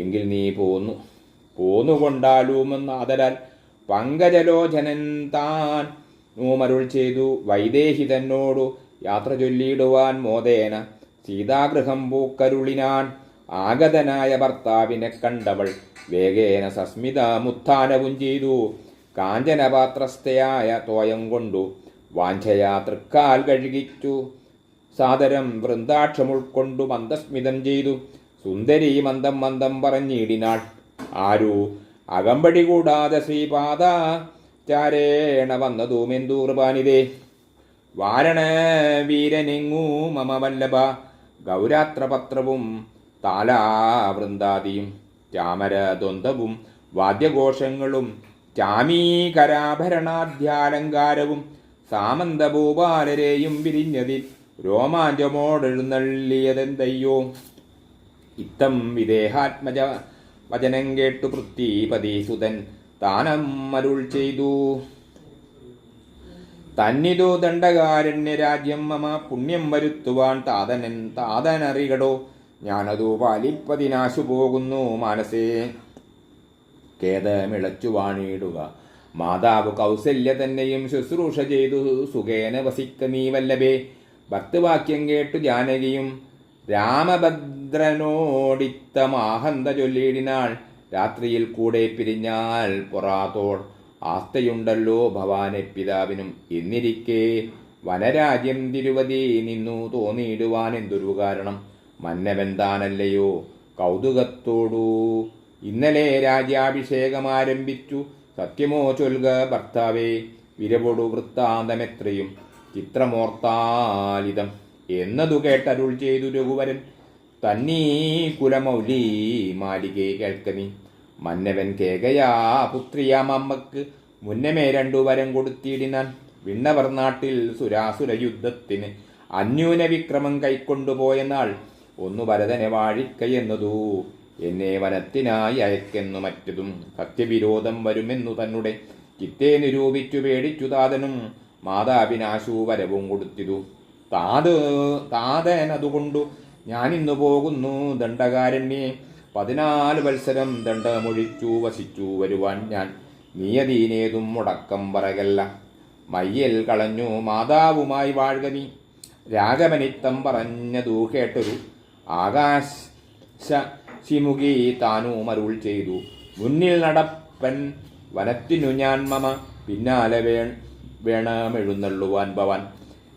എങ്കിൽ നീ പോന്നുകൊണ്ടാലുമെന്ന് ആദരാൽ പങ്കജലോചനൻ താൻ നൂമരുൾ ചെയ്തു. വൈദേഹി തന്നോടു യാത്ര ചൊല്ലിയിടുവാൻ മോദേന സീതാഗൃഹം പൂക്കരുളിനാൻ. ആഗതനായ ഭർത്താവിനെ കണ്ടവൾ വേഗേന സസ്മിത മുത്ഥാനവും ചെയ്തു. കാഞ്ചനപാത്രസ്ഥയായ തോയം കൊണ്ടു വാഞ്ചയാ തൃക്കാൽ കഴുകിച്ചു. സാദരം വൃന്ദാക്ഷമുൾക്കൊണ്ടു മന്ദസ്മിതം ചെയ്തു. സുന്ദരി മന്ദം മന്ദം പറഞ്ഞിടിനാൾ, ആരു അകമ്പടി കൂടാതെ ശ്രീപാദ ചാരേണ വന്നതുമെന്തു കൃപാനിതേ. വാരണ വീരനെങ്ങൂ മമ വല്ലഭ ഗൗരാത്രപത്രവും താലാവൃന്ദാദിയും ചാമരദ്വന്ദ്വും വാദ്യഘോഷങ്ങളും ചാമീകരാഭരണാധ്യാലങ്കാരവും സാമന്തഭൂപാലരെയും വിരിഞ്ഞതിൽ രോമാഞ്ചമോടെഴുന്നള്ളിയതെന്തയ്യോ. ഇത്തം വിദേഹാത്മജ വചനം കേട്ടു പൃഥ്വീപതിസുതൻ താനം അരുൾ ചെയ്തു, തന്നിതു ദണ്ഡകാരണ്യ രാജ്യം മമ പുണ്യം വരുത്തുവാൻ താതനറികടോ. ഞാനതു പാലിപ്പതിനാശു പോകുന്നു മനസ്സേ. ഖേദമിളച്ചു വാണിടുക മാതാവ് കൗസല്യ തന്നെയും ശുശ്രൂഷ ചെയ്തു സുഖേന വസിക്ക നീ വല്ലഭേ. ഭക്തവാക്യം കേട്ടു ജാനകിയും രാമഭദ്രനോടിത്തമാഹന്ത ചൊല്ലിയിടിനാൾ, രാത്രിയിൽ കൂടെ പിരിഞ്ഞാൽ പൊറാത്തോൾ ആസ്തയുണ്ടല്ലോ ഭവാനെ പിതാവിനും. എന്നിരിക്കെ വനരാജ്യം തിരുവതി നിന്നു തോന്നിയിടുവാൻ എന്തൊരു കാരണം. മന്നവൻ താനല്ലയോ കൗതുകത്തോടു ഇന്നലെ രാജ്യാഭിഷേകം ആരംഭിച്ചു. സത്യമോ ചൊൽക ഭർത്താവേ, വിരവൊടു വൃത്താന്തമെത്രയും ചിത്രമോർത്താലിതം എന്നതു കേട്ടരുൾ ചെയ്തു രഘുവരൻ. തന്നീ കുലമൗലി മാലികെ കേൾക്കനീ. മന്നവൻ കേകയാ പുത്രിയാമമ്മക്ക് മുന്നമേ 2 വരം കൊടുത്തിടിനാൻ. വിണ്ണവർ നാട്ടിൽ സുരാസുര യുദ്ധത്തിന് അന്യൂന വിക്രമം കൈക്കൊണ്ടുപോയ നാൾ ഒന്നു ഭരതനെ വാഴിക്കയെന്നതു എന്നെ വനത്തിനായി അയക്കെന്നു മറ്റതും സത്യവിരോധം വരുമെന്നു തന്നെ ചിത്തെ നിരൂപിച്ചു പേടിച്ചു താതനും മാതാപിനാശു വരവും കൊടുത്തിതു. താതനതുകൊണ്ടു ഞാനിന്നു പോകുന്നു ദണ്ഡകാരണ്യേ. 14 വത്സരം ദണ്ഡമൊഴിച്ചു വസിച്ചു വരുവാൻ ഞാൻ. നീയതീനേതും മുടക്കം പറകല്ല. മയ്യൽ കളഞ്ഞു മാതാവുമായി വാഴ്ക നീ. രാഘവനിത്തം പറഞ്ഞതു കേട്ടൊരു ആകാശിമുഖി താനും അരുൾ ചെയ്തു, മുന്നിൽ നടപ്പൻ വനത്തിനു ഞാൻ മമ പിന്നാലെ വേണമെഴുന്നള്ളുവാൻ ഭവാൻ.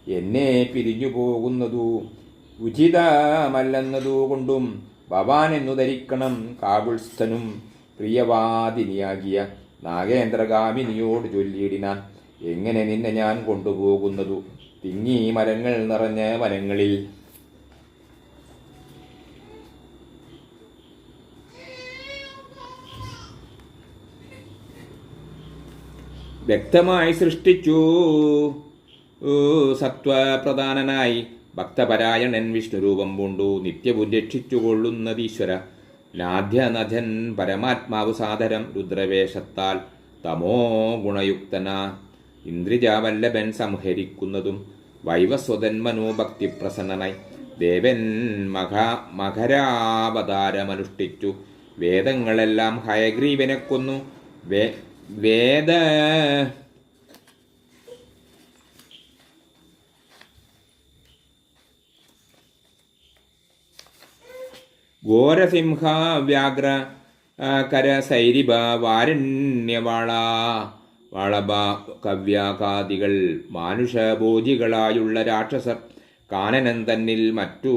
എന്നെ പിരിഞ്ഞു പോകുന്നതു ഉചിതമല്ലെന്നതു കൊണ്ടും ഭവാൻ എന്നു ധരിക്കണം. കാകുൽസ്ഥനും പ്രിയവാദിനിയാകിയ നാഗേന്ദ്രഗാമിനിയോട് ചൊല്ലിയിടിനാൻ, എങ്ങനെ നിന്നെ ഞാൻ കൊണ്ടുപോകുന്നതു തിങ്ങി മരങ്ങൾ നിറഞ്ഞ വനങ്ങളിൽ. വ്യക്തമായി സൃഷ്ടിച്ചു സത്വപ്രധാനനായി ഭക്തപരായണൻ വിഷ്ണുരൂപം പൂണ്ടു നിത്യവും രക്ഷിച്ചുകൊള്ളുന്നതീശ്വര. നാദ്യനഥൻ പരമാത്മാവ് സാദരം രുദ്രവേഷത്താൽ തമോ ഗുണയുക്തന ഇന്ദ്രിജാവല്ലഭൻ സംഹരിക്കുന്നതും വൈവസ്വതൻ മനോഭക്തി പ്രസന്നനായി ദേവൻ മകരാവതാരമനുഷ്ഠിച്ചു. വേദങ്ങളെല്ലാം ഹയഗ്രീവനെ കൊന്നു. ഘോരസിംഹ വ്യാഘ്ര കരസൈരിഭ വാരണ്യവാള വളഭ കവ്യാകാദികൾ മാനുഷഭോജികളായുള്ള രാക്ഷസർ കാനനൻ തന്നിൽ മറ്റു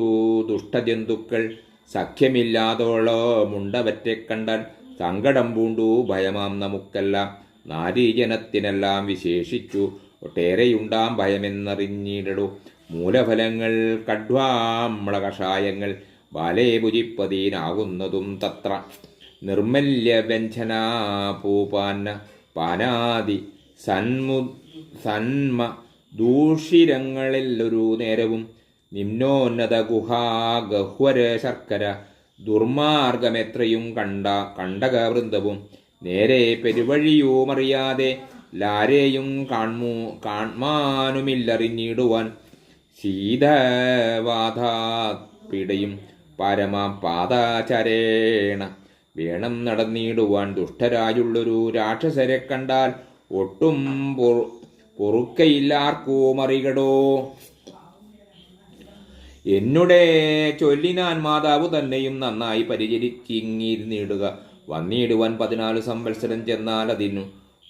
ദുഷ്ടജന്തുക്കൾ സഖ്യമില്ലാതോളമുണ്ടവറ്റെ കണ്ടാൽ സങ്കടം പൂണ്ടു ഭയമാം നമുക്കെല്ലാം. നാരീജനത്തിനെല്ലാം വിശേഷിച്ചു ഒട്ടേറെയുണ്ടാം ഭയമെന്നറിഞ്ഞിടൂ. മൂലഫലങ്ങൾ കഡ്വാമ്ല കഷായങ്ങൾ ബാലേഭുജിപ്പതീനാകുന്നതും തത്ര. നിർമ്മല്യവ്യഞ്ജന പൂപാന്ന പാനാദി സന്മ ദൂഷിരങ്ങളിലൊരു നേരവും നിമ്നോന്നത ഗഹ്വര ശർക്കര ദുർമാർഗമെത്രയും കണ്ടകവൃന്ദവും നേരെ പെരുവഴിയുമറിയാതെ ലാരെയും കാൺമാനുമില്ലറിഞ്ഞിടുവാൻ ശീതവാധാപിടയും പരമാം പാദാചരേണ വേണം നടന്നിടുവാൻ. ദുഷ്ടരായുള്ളൊരു രാക്ഷസരെ കണ്ടാൽ ഒട്ടും പൊറുക്കയില്ലാർക്കുമറികടോ. എന്നുടെ ചൊല്ലിനാൻ മാതാവ് തന്നെയും നന്നായി പരിചരിച്ചിങ്ങിരുന്നിടുക. വന്നിടുവാൻ 14 സംവത്സരം ചെന്നാൽ അതിനു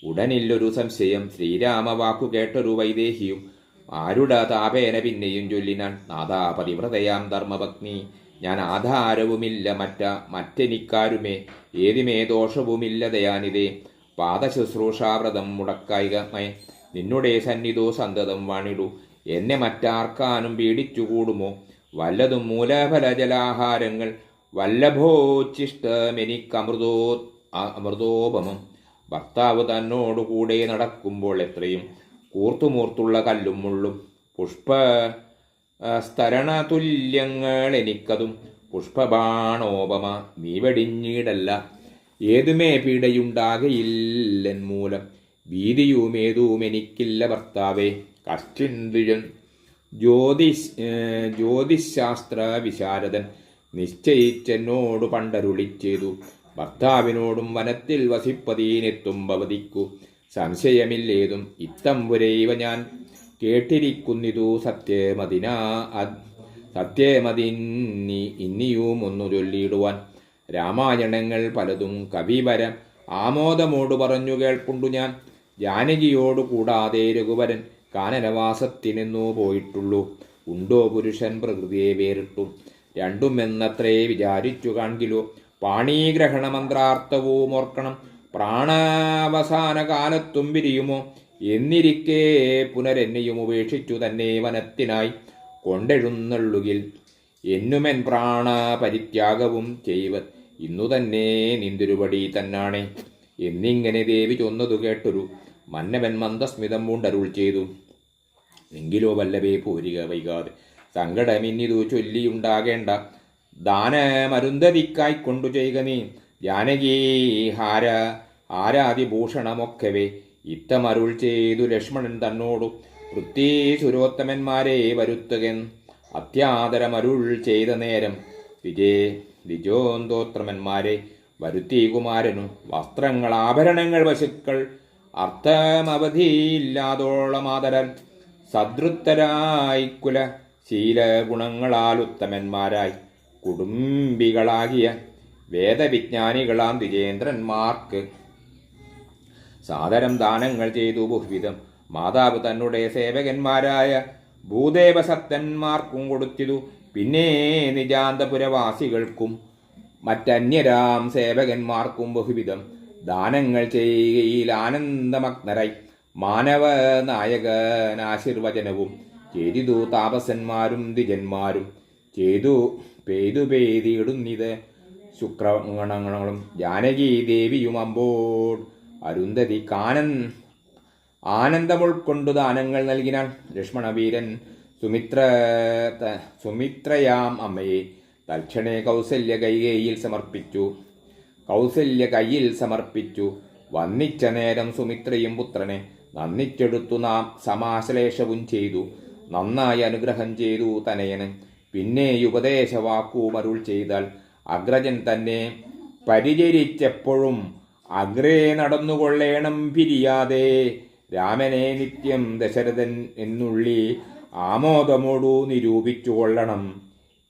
ഉടനില്ലൊരു സംശയം. ശ്രീരാമ വാക്കു കേട്ടൊരു വൈദേഹിയും ആരുടെ താപേന പിന്നെയും ചൊല്ലിനാൻ, നാഥാ പതിവ്രതയാം ധർമ്മപത്നി, ഞാൻ ആധാരവുമില്ല മറ്റെനിക്കാരുമേ, ഏതുമേ ദോഷവുമില്ല ദയാനിതേ, പാദശുശ്രൂഷാവ്രതം മുടക്കായികമേ, നിന്നുടെ സന്നിധോ സന്തതം വാണിടൂ, എന്നെ മറ്റാർക്കാനും പീഡിച്ചുകൂടുമോ, വല്ലതും മൂലഫലജലാഹാരങ്ങൾ അമൃതോപമം. ഭർത്താവ് തന്നോടുകൂടെ നടക്കുമ്പോൾ എത്രയും കൂർത്തുമൂർത്തുള്ള കല്ലും മുള്ളും സ്തരണതുല്യങ്ങൾ എനിക്കതും പുഷ്പബാണോപമ, നീ വെടിഞ്ഞിടല്ല, ഏതുമേ പീഡയുണ്ടാകയില്ലൻ മൂലം, ഭീതിയുമേതും എനിക്കില്ല ഭർത്താവേ, കഷ്ടിന്ദ്രിയൻ ജ്യോതിശാസ്ത്ര വിശാരദൻ നിശ്ചയിച്ചെന്നോട് പണ്ടരുളി ചെയ്തു, ഭർത്താവിനോടും വനത്തിൽ വസിപ്പതീനെത്തും ഭവതിക്കു സംശയമില്ലേതും, ഇത്തംപുരൈവ ഞാൻ കേട്ടിരിക്കുന്നിതു സത്യമതിന്നി ഇന്നിയും ഒന്നു ചൊല്ലിയിടുവാൻ. രാമായണങ്ങൾ പലതും കവിവരം ആമോദമോട് പറഞ്ഞു കേൾപ്പുണ്ടു ഞാൻ, ജാനകിയോടു കൂടാതെ രഘുവരൻ കാനനവാസത്തിനെന്നു പോയിട്ടുള്ളൂ, ഉണ്ടോ പുരുഷൻ പ്രകൃതിയെ വേറിട്ടു, രണ്ടുമെന്നത്രേ വിചാരിച്ചു കാൺകിലോ, പാണീഗ്രഹണ മന്ത്രാർത്ഥവും ഓർക്കണം, പ്രാണാവസാന കാലത്തും പിരിയുമോ, എന്നിരിക്കെ പുനരെന്നെയും ഉപേക്ഷിച്ചു തന്നെ വനത്തിനായി കൊണ്ടെഴുന്നള്ളുകിൽ, എന്നുമെൻ പ്രാണ പരിത്യാഗവും ചെയ്വ ഇന്നു തന്നെ നിന്തിരുപടി തന്നാണേ, എന്നിങ്ങനെ ദേവി ചൊന്നതു കേട്ടൊരു മന്നവൻ മന്ദസ്മിതം പൂണ്ടരുൾ ചെയ്തു, എങ്കിലോ വല്ലവേ പോരിക വൈകാതെ, സങ്കടമിന്നിതു ചൊല്ലിയുണ്ടാകേണ്ട, ദാനമരുന്ധതിക്കായിക്കൊണ്ടു ചെയ്യുക നീ, ജാനകീ ആരാതിഭൂഷണമൊക്കവേ, ഇത്തമരുൾ ചെയ്തു ലക്ഷ്മണൻ തന്നോടു പൃഥ്വീസുരോത്തമന്മാരെ വരുത്തുകൻ, അത്യാദരമരുൾ ചെയ്ത നേരം ദ്വിജോന്തോത്രമന്മാരെ വരുത്തി കുമാരനു, വസ്ത്രങ്ങൾ ആഭരണങ്ങൾ പശുക്കൾ അർത്ഥമവധിയില്ലാതോളമാതരൻ, സദൃത്തരായി കുല ശീലഗുണങ്ങളാൽ ഉത്തമന്മാരായി കുടുംബികളാകിയ വേദവിജ്ഞാനികളാം ദ്വിജേന്ദ്രന്മാർക്ക് സാദരം ദാനങ്ങൾ ചെയ്തു ബഹുവിധം, മാതാവ് തന്നുടെ സേവകന്മാരായ ഭൂദേവസത്തന്മാർക്കും കൊടുത്തിതു, പിന്നെ നിജാന്തപുരവാസികൾക്കും മറ്റന്യരാം സേവകന്മാർക്കും ബഹുവിധം ദാനങ്ങൾ ചെയ്യുകയിൽ ആനന്ദമഗ്നരായി മാനവനായകനാശീർവചനവും ചെയ്തു താപസന്മാരും ദ്വിജന്മാരും പെയ്തിടുന്നിത് ശുക്രഗണങ്ങളും, ജാനകി ദേവിയും അമ്പോൾ അരുന്ധതി ആനന്ദമുൾക്കൊണ്ടു ദാനങ്ങൾ നൽകിനാൻ. ലക്ഷ്മണവീരൻ സുമിത്രയാം അമ്മയെ തൽക്ഷണേ കൗസല്യ കൈയിൽ സമർപ്പിച്ചു വന്നിച്ച നേരം സുമിത്രയും പുത്രനെ നന്ദിച്ചെടുത്തു നാം സമാശ്ലേഷവും ചെയ്തു, നന്നായി അനുഗ്രഹം ചെയ്തു തനയന്. പിന്നെ ഉപദേശവാക്കും അരുൾ ചെയ്താൽ, അഗ്രജൻ തന്നെ പരിചരിച്ചെപ്പോഴും അഗ്രേ നടന്നുകൊള്ളേണം പിരിയാതെ, രാമനെ നിത്യം ദശരഥൻ എന്നുള്ളി ആമോദമോടു നിരൂപിച്ചു കൊള്ളണം,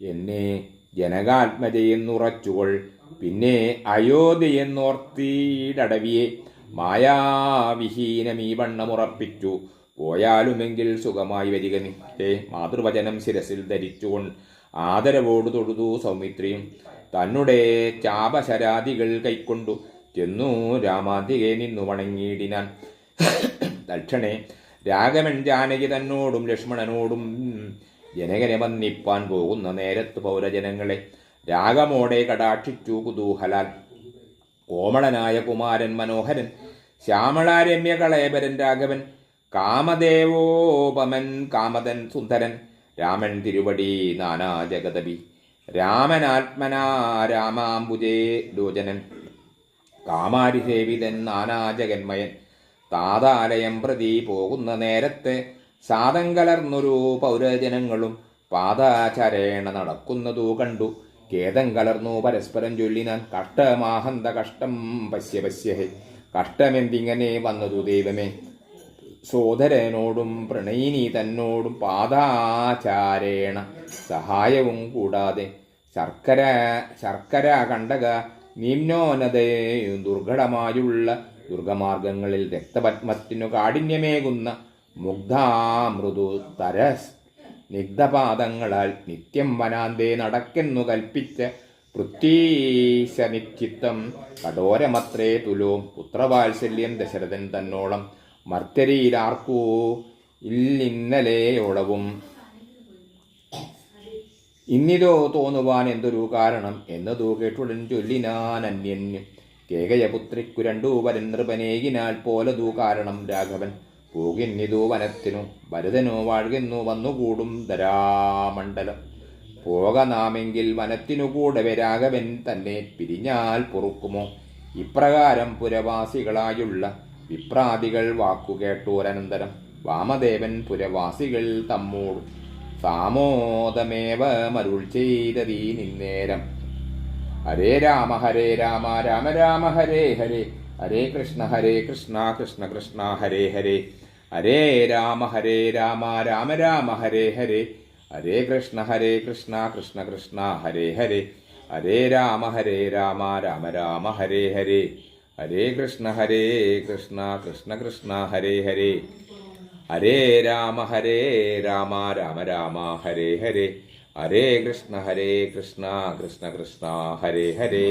എന്നെ ജനകാത്മജയെന്നുറച്ചുകൊൾ, പിന്നെ അയോധ്യയെന്നോർത്തിടവിയെ മായാവിഹീനമീ വണ്ണമുറപ്പിച്ചു, പോയാലുമെങ്കിൽ സുഖമായി വരിക നിന്റെ മാതൃവചനം ശിരസിൽ ധരിച്ചുകൊണ്ട് ആദരവോടു തൊഴുതു സൗമിത്രിയും തന്നെ ചാപശരാദികൾ കൈക്കൊണ്ടു ചെന്നു രാമാന്തികെ നിന്നു വണങ്ങിയിടിനാൻ. തൽക്ഷണേ രാഘവൻ ജാനകി തന്നോടും ലക്ഷ്മണനോടും ജനകനെ വന്നിപ്പാൻ പോകുന്ന നേരത്ത് പൗരജനങ്ങളെ രാഗമോടെ കടാക്ഷിച്ചു കുതൂഹലാൽ. കോമളനായ കുമാരൻ മനോഹരൻ ശ്യാമളാരമ്യ കളയപരൻ രാഘവൻ, കാമദേവോപമൻ കാമതൻ സുന്ദരൻ, രാമൻ തിരുവടി നാനാ ജഗതപി, രാമനാത്മനാ രാമാംബുജേ ലോചനൻ, കാമാരിസേവിതൻ നാനാ ജഗന്മയൻ. താതാലയം പ്രതി പോകുന്ന നേരത്തെ സാദം കലർന്നൊരു പൗരജനങ്ങളും പാദാചരേണ നടക്കുന്നതു കണ്ടു ഖേദം കലർന്നു പരസ്പരം ചൊല്ലിനാൻ. കഷ്ടമാഹന്ത കഷ്ടം പശ്യഹേ, കഷ്ടമെന്തിങ്ങനെ വന്നതു ദൈവമേ, സോദരനോടും പ്രണയിനി തന്നോടും പാദാചാരേണ സഹായവും കൂടാതെ ശർക്കര കണ്ടക നിമ്നോന്നതയും ദുർഘടമായുള്ള ദുർഗമാർഗങ്ങളിൽ രക്തപത്മത്തിനു കാഠിന്യമേകുന്ന മുഗ്ധാമൃദു തരസ് നിഗ്ധപാദങ്ങളാൽ നിത്യം വനാന്തേ നടക്കെന്നു കൽപ്പിച്ച പൃഥ്വീശനിശ്ചിത്തം കഠോരമത്രേ തുലോം പുത്രവാത്സല്യം ദശരഥൻ തന്നോളം മർത്യരിയിലാർക്കൂ ഇല്ലിന്നലെയോളവും. ഇന്നിതോ തോന്നുവാൻ എന്തൊരു കാരണം എന്നതു കേട്ടുടൻ ചൊല്ലിനാൻ അന്യന്യം. കേകയപുത്രിക്കു രണ്ടു വരൻ നൃപനേകിനാൽ പോലതു കാരണം രാഘവൻ പോകിന്നിതു വനത്തിനു ഭരതനു വാഴുന്നു വന്നുകൂടും ധരാമണ്ഡലം. പോക നാമെങ്കിൽ വനത്തിനു കൂടവെ രാഘവൻ തന്നെ പിരിഞ്ഞാൽ പൊറുക്കുമോ? ഇപ്രകാരം പുരവാസികളായുള്ള വിപ്രാദികൾ വാക്കുകേട്ടോരനന്തരം വാമദേവൻ പുരവാസികൾ തമ്മോടും സാമോദമേവ മരുൾ ചെയ്തതീ നിന്നേരം. ഹരേ രാമ രാമ രാമ ഹരേ ഹരേ, ഹരേ കൃഷ്ണ കൃഷ്ണ കൃഷ്ണ ഹരേ ഹരേ. ഹരേ രാമ രാമ രാമ ഹരേ ഹരേ, ഹരേ കൃഷ്ണ കൃഷ്ണ കൃഷ്ണ ഹരേ ഹരേ. ഹരേ രാമ രാമ രാമ ഹരേ ഹരേ, ഹരേ കൃഷ്ണ കൃഷ്ണ കൃഷ്ണ ഹരേ ഹരേ. ഹരേ രാമ രാമ രാമ ഹരേ ഹരേ, ഹരേ കൃഷ്ണ കൃഷ്ണ കൃഷ്ണ ഹരേ ഹരേ.